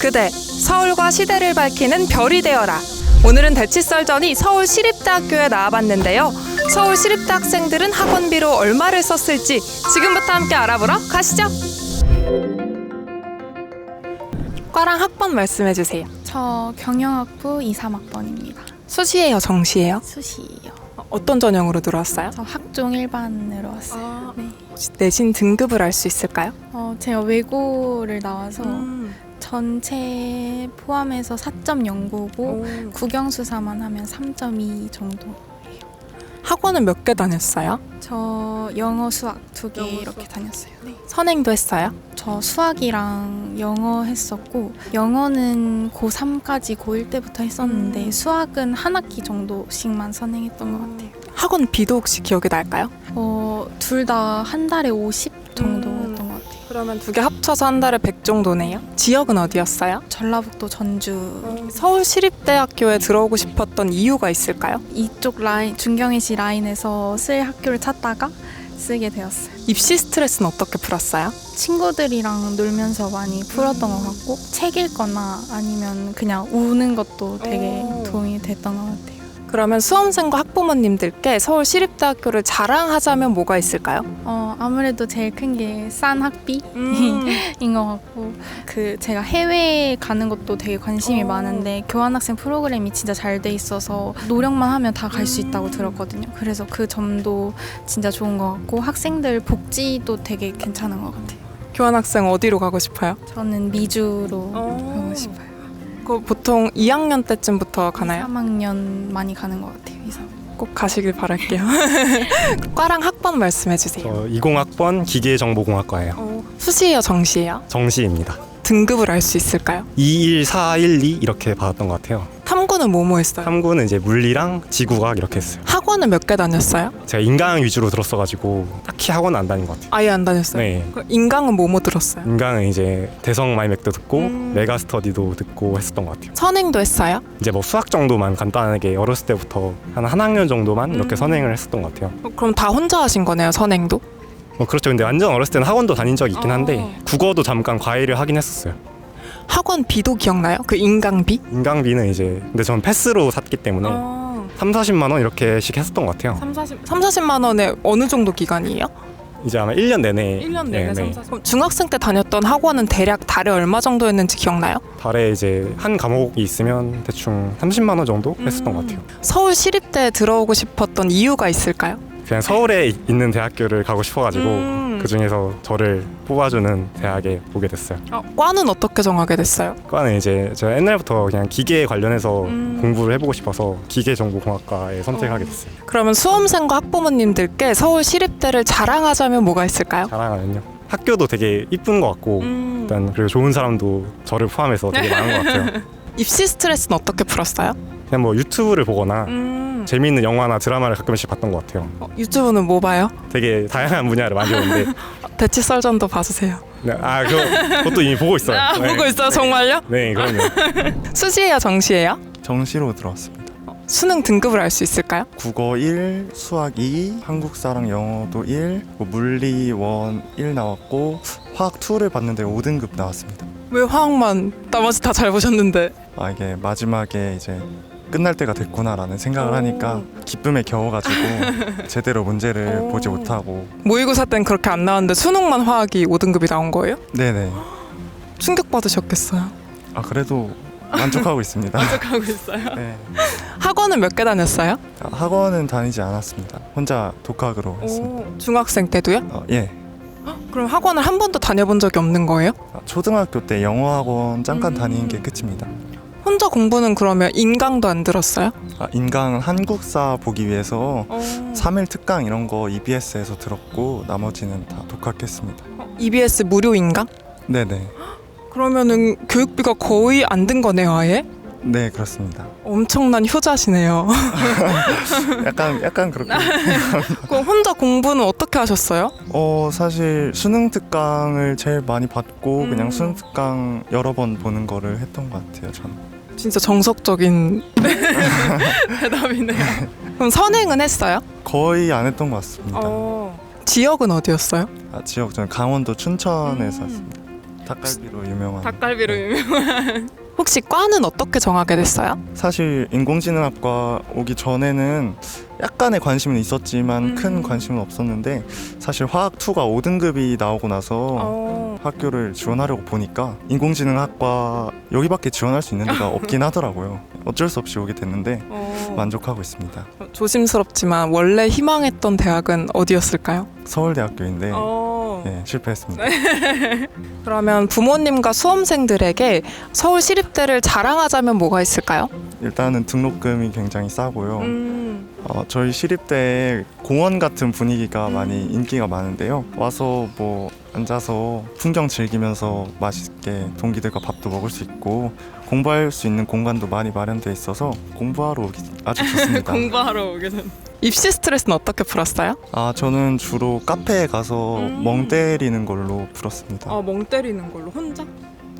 그대, 서울과 시대를 밝히는 별이 되어라. 오늘은 대치설전이 서울시립대학교에 나와봤는데요. 서울시립대 학생들은 학원비로 얼마를 썼을지 지금부터 함께 알아보러 가시죠. 과랑 학번 말씀해주세요. 저 경영학부 2, 3학번입니다. 수시예요, 정시예요? 수시요. 어떤 전형으로 들어왔어요? 저 학종 일반으로 왔어요. 네. 혹시 내신 등급을 알 수 있을까요? 제가 외고를 나와서 전체 포함해서 4.09고 국영수사만 하면 3.2 정도. 학원은 몇 개 다녔어요? 저 영어, 수학 2개 이렇게 다녔어요. 네. 선행도 했어요? 저 수학이랑 영어 했었고 영어는 고3까지 고1 때부터 했었는데 수학은 한 학기 정도씩만 선행했던 것 같아요. 학원비도 혹시 기억이 날까요? 둘 다 한 달에 50 정도였던 것 같아요. 그러면 두 개 합쳐서 한 달에 100 정도네요? 지역은 어디였어요? 전라북도 전주. 서울시립대학교에 들어오고 싶었던 이유가 있을까요? 이쪽 라인, 중경희시 라인에서 쓸 학교를 찾다가 쓰게 되었어요. 입시 스트레스는 어떻게 풀었어요? 친구들이랑 놀면서 많이 풀었던 것 같고 책 읽거나 아니면 그냥 우는 것도 되게 도움이 됐던 것 같아요. 그러면 수험생과 학부모님들께 서울시립대학교를 자랑하자면 뭐가 있을까요? 아무래도 제일 큰 게 싼 학비인 것 같고 제가 해외에 가는 것도 되게 관심이 많은데 교환학생 프로그램이 진짜 잘 돼 있어서 노력만 하면 다 갈 수 있다고 들었거든요. 그래서 그 점도 진짜 좋은 것 같고 학생들 복지도 되게 괜찮은 것 같아요. 교환학생 어디로 가고 싶어요? 저는 미주로 가고 싶어요. 보통 2학년 때쯤부터 가나요? 3학년 많이 가는 것 같아요. 꼭 가시길 바랄게요. 과랑 학번 말씀해주세요. 저 20학번 기계정보공학과예요. 수시예요, 정시예요? 정시입니다. 등급을 알 수 있을까요? 21412 이렇게 받았던 것 같아요. 탐구는 뭐뭐 했어요? 탐구는 이제 물리랑 지구과학 이렇게 했어요. 학원은 몇 개 다녔어요? 제가 인강 위주로 들었어가지고 딱히 학원은 안 다닌 것 같아요. 아예 안 다녔어요? 네. 그럼 인강은 뭐뭐 들었어요? 인강은 이제 대성 마이맥도 듣고 메가스터디도 듣고 했었던 것 같아요. 선행도 했어요? 이제 뭐 수학 정도만 간단하게 어렸을 때부터 한 학년 정도만 이렇게 선행을 했었던 것 같아요. 그럼 다 혼자 하신 거네요, 선행도? 그렇죠. 근데 완전 어렸을 때는 학원도 다닌 적이 있긴 한데 국어도 잠깐 과외를 하긴 했었어요. 학원비도 기억나요? 그 인강비? 인강비는 이제 근데 저는 패스로 샀기 때문에 3, 40만 원 이렇게씩 했었던 것 같아요. 40만 원에 어느 정도 기간이에요? 이제 아마 1년 내내 1년 내내 네. 40. 그럼 중학생 때 다녔던 학원은 대략 달에 얼마 정도였는지 기억나요? 달에 이제 한 과목이 있으면 대충 30만 원 정도 했었던 것 같아요. 서울시립대에 들어오고 싶었던 이유가 있을까요? 그냥 서울에 있는 대학교를 가고 싶어가지고 그 중에서 저를 뽑아주는 대학에 오게 됐어요. 과는 어떻게 정하게 됐어요? 과는 이제 제가 옛날부터 그냥 기계에 관련해서 공부를 해보고 싶어서 기계정보공학과에 선택하게 됐어요. 그러면 수험생과 학부모님들께 서울시립대를 자랑하자면 뭐가 있을까요? 자랑하면요. 학교도 되게 이쁜 것 같고 일단 그리고 좋은 사람도 저를 포함해서 되게 많은 것 같아요. 입시 스트레스는 어떻게 풀었어요? 그냥 뭐 유튜브를 보거나 재미있는 영화나 드라마를 가끔씩 봤던 것 같아요. 유튜브는 뭐 봐요? 되게 다양한 분야를 많이 보는데 대치설전도 봐주세요. 네, 그것도 이미 보고 있어요. 네. 보고 있어요? 정말요? 네, 그럼요. 수시예요, 정시예요? 정시로 들어왔습니다. 수능 등급을 알 수 있을까요? 국어 1, 수학 2, 한국사랑 영어도 1, 물리 1 나왔고 화학 2를 봤는데 5등급 나왔습니다. 왜 화학만 나머지 다 잘 보셨는데? 이게 마지막에 이제 끝날 때가 됐구나라는 생각을 하니까 기쁨에 겨워가지고 제대로 문제를 보지 못하고. 모의고사 땐 그렇게 안 나왔는데 수능만 화학이 5등급이 나온 거예요? 네네. 충격받으셨겠어요? 그래도 만족하고 있습니다. 만족하고 있어요? 네. 학원은 몇 개 다녔어요? 학원은 다니지 않았습니다. 혼자 독학으로 했습니다. 중학생 때도요? 예. 그럼 학원을 한 번도 다녀본 적이 없는 거예요? 초등학교 때 영어 학원 잠깐 다닌 게 끝입니다. 혼자 공부는 그러면 인강도 안 들었어요? 인강 한국사 보기 위해서 3일 특강 이런 거 EBS에서 들었고 나머지는 다 독학했습니다. EBS 무료 인강? 네네. 그러면은 교육비가 거의 안 든 거네요, 아예? 네, 그렇습니다. 엄청난 효자시네요. 약간 그렇게. 그럼 혼자 공부는 어떻게 하셨어요? 사실 수능 특강을 제일 많이 받고 그냥 수능 특강 여러 번 보는 거를 했던 것 같아요, 저는. 진짜 정석적인 대답이네요. 그럼 선행은 했어요? 거의 안 했던 것 같습니다. 지역은 어디였어요? 지역 저는 강원도 춘천에서 왔습니다. 닭갈비로 유명한. 닭갈비로 유명한. 혹시 과는 어떻게 정하게 됐어요? 사실 인공지능학과 오기 전에는 약간의 관심은 있었지만 큰 관심은 없었는데 사실 화학 2가 5등급이 나오고 나서 학교를 지원하려고 보니까 인공지능학과 여기밖에 지원할 수 있는 데가 없긴 하더라고요. 어쩔 수 없이 오게 됐는데 만족하고 있습니다. 조심스럽지만 원래 희망했던 대학은 어디였을까요? 서울대학교인데 네, 실패했습니다. 그러면 부모님과 수험생들에게 서울 시립대를 자랑하자면 뭐가 있을까요? 일단은 등록금이 굉장히 싸고요. 저희 시립대에 공원 같은 분위기가 많이 인기가 많은데요. 와서 뭐 앉아서 풍경 즐기면서 맛있게 동기들과 밥도 먹을 수 있고 공부할 수 있는 공간도 많이 마련되어 있어서 공부하러 오기 아주 좋습니다. 공부하러 오게 된. 입시 스트레스는 어떻게 풀었어요? 저는 주로 카페에 가서 멍 때리는 걸로 풀었습니다. 멍 때리는 걸로 혼자?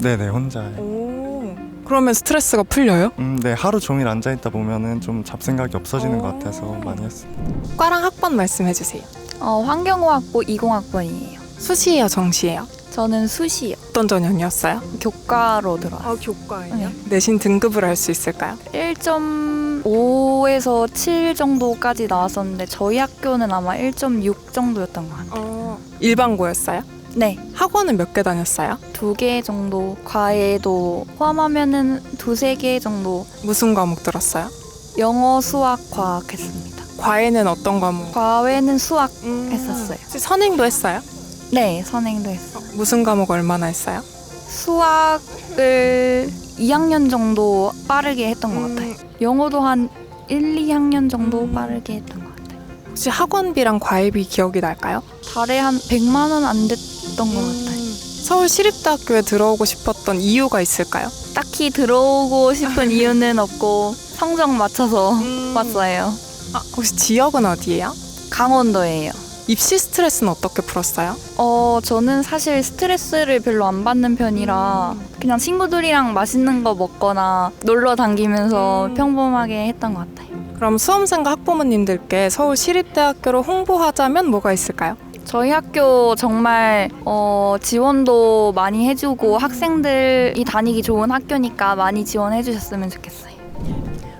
네네, 혼자. 그러면 스트레스가 풀려요? 네, 하루 종일 앉아있다 보면은 좀 잡생각이 없어지는 것 같아서 많이 했습니다. 과랑 학번 말씀해 주세요. 환경공학부 20학번이에요. 수시예요, 정시예요? 저는 수시요. 어떤 전형이었어요? 교과로 들어왔어요. 교과예요? 네. 내신 등급을 알 수 있을까요? 1.5에서 7 정도까지 나왔었는데 저희 학교는 아마 1.6 정도였던 것 같아요. 일반고였어요? 네, 학원은 몇 개 다녔어요? 2개 정도, 과외도 포함하면은 2-3개 정도. 무슨 과목 들었어요? 영어, 수학, 과학 했습니다. 과외는 어떤 과목? 과외는 수학 했었어요. 혹시 선행도 했어요? 네, 선행도 했어요. 무슨 과목 얼마나 했어요? 수학을 2학년 정도 빠르게 했던 것 같아요. 영어도 한 1-2학년 정도 빠르게 했던 것 같아요. 혹시 학원비랑 과외비 기억이 날까요? 달에 한 100만 원 안 됐던 것 같아요. 서울 시립대학교에 들어오고 싶었던 이유가 있을까요? 딱히 들어오고 싶은 이유는 없고 성적 맞춰서 왔어요. 혹시 지역은 어디예요? 강원도예요. 입시 스트레스는 어떻게 풀었어요? 저는 사실 스트레스를 별로 안 받는 편이라 그냥 친구들이랑 맛있는 거 먹거나 놀러 다니면서 평범하게 했던 것 같아요. 그럼 수험생과 학부모님들께 서울 시립대학교를 홍보하자면 뭐가 있을까요? 저희 학교 정말 지원도 많이 해주고 학생들이 다니기 좋은 학교니까 많이 지원해 주셨으면 좋겠어요.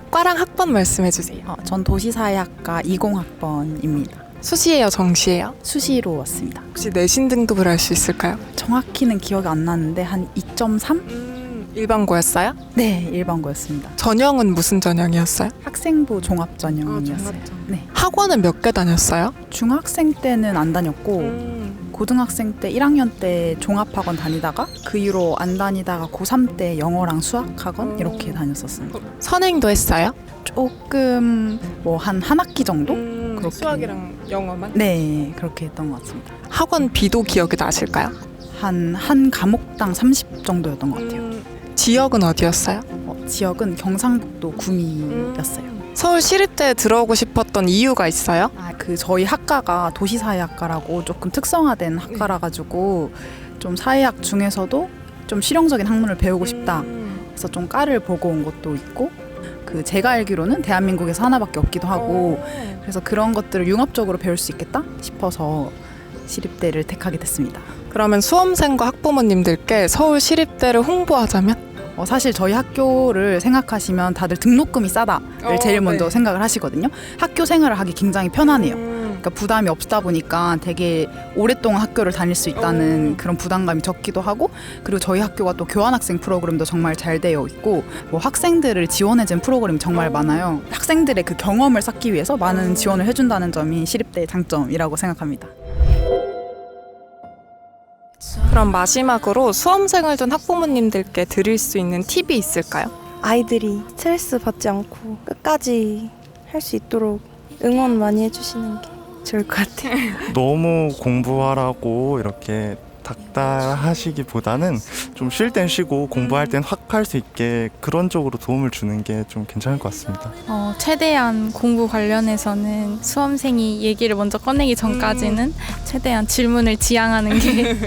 과랑 학번 말씀해 주세요. 전 도시사회학과 20학번입니다. 수시예요, 정시예요? 수시로 왔습니다. 혹시 내신 등급을 알 수 있을까요? 정확히는 기억이 안 나는데 한 2.3? 일반고였어요? 네, 일반고였습니다. 전형은 무슨 전형이었어요? 학생부 종합 전형이었어요. 네. 학원은 몇 개 다녔어요? 중학생 때는 안 다녔고 고등학생 때 1학년 때 종합학원 다니다가 그 이후로 안 다니다가 고3 때 영어랑 수학학원 이렇게 다녔었습니다. 선행도 했어요? 조금 뭐 한 학기 정도? 그렇게. 수학이랑 영어만? 네, 그렇게 했던 것 같습니다. 학원 비도 기억이 나실까요? 한 과목당 30 정도였던 것 같아요. 지역은 어디였어요? 지역은 경상북도 구미였어요. 서울 시립대에 들어오고 싶었던 이유가 있어요? 그 저희 학과가 도시사회학과라고 조금 특성화된 학과라 가지고 좀 사회학 중에서도 좀 실용적인 학문을 배우고 싶다. 그래서 좀 과를 보고 온 것도 있고 그 제가 알기로는 대한민국에서 하나밖에 없기도 하고 그래서 그런 것들을 융합적으로 배울 수 있겠다 싶어서 시립대를 택하게 됐습니다. 그러면 수험생과 학부모님들께 서울 시립대를 홍보하자면? 사실 저희 학교를 생각하시면 다들 등록금이 싸다를 제일 먼저 네. 생각을 하시거든요. 학교 생활을 하기 굉장히 편하네요. 그러니까 부담이 없다 보니까 되게 오랫동안 학교를 다닐 수 있다는 그런 부담감이 적기도 하고 그리고 저희 학교가 또 교환학생 프로그램도 정말 잘 되어 있고 뭐 학생들을 지원해준 프로그램이 정말 많아요. 학생들의 그 경험을 쌓기 위해서 많은 지원을 해준다는 점이 시립대의 장점이라고 생각합니다. 그럼 마지막으로 수험생을 둔 학부모님들께 드릴 수 있는 팁이 있을까요? 아이들이 스트레스 받지 않고 끝까지 할 수 있도록 응원 많이 해주시는 게 좋을 것 같아요. 너무 공부하라고 이렇게 닥달하시기보다는 좀 쉴 땐 쉬고 공부할 땐 확 할 수 있게 그런 쪽으로 도움을 주는 게 좀 괜찮을 것 같습니다. 최대한 공부 관련해서는 수험생이 얘기를 먼저 꺼내기 전까지는 최대한 질문을 지양하는 게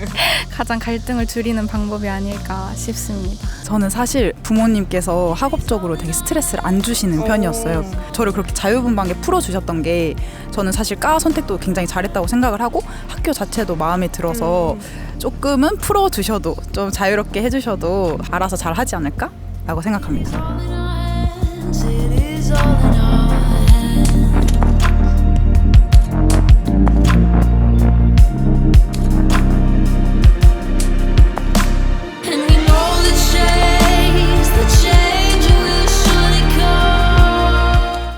가장 갈등을 줄이는 방법이 아닐까 싶습니다. 저는 사실 부모님께서 학업적으로 되게 스트레스를 안 주시는 편이었어요. 저를 그렇게 자유분방하게 풀어주셨던 게 저는 사실 과 선택도 굉장히 잘했다고 생각을 하고 학교 자체도 마음에 들어서 조금은 풀어주셔도 좀 자유롭게 해주셔도 알아서 잘 하지 않을까? 라고 생각합니다. It is all in our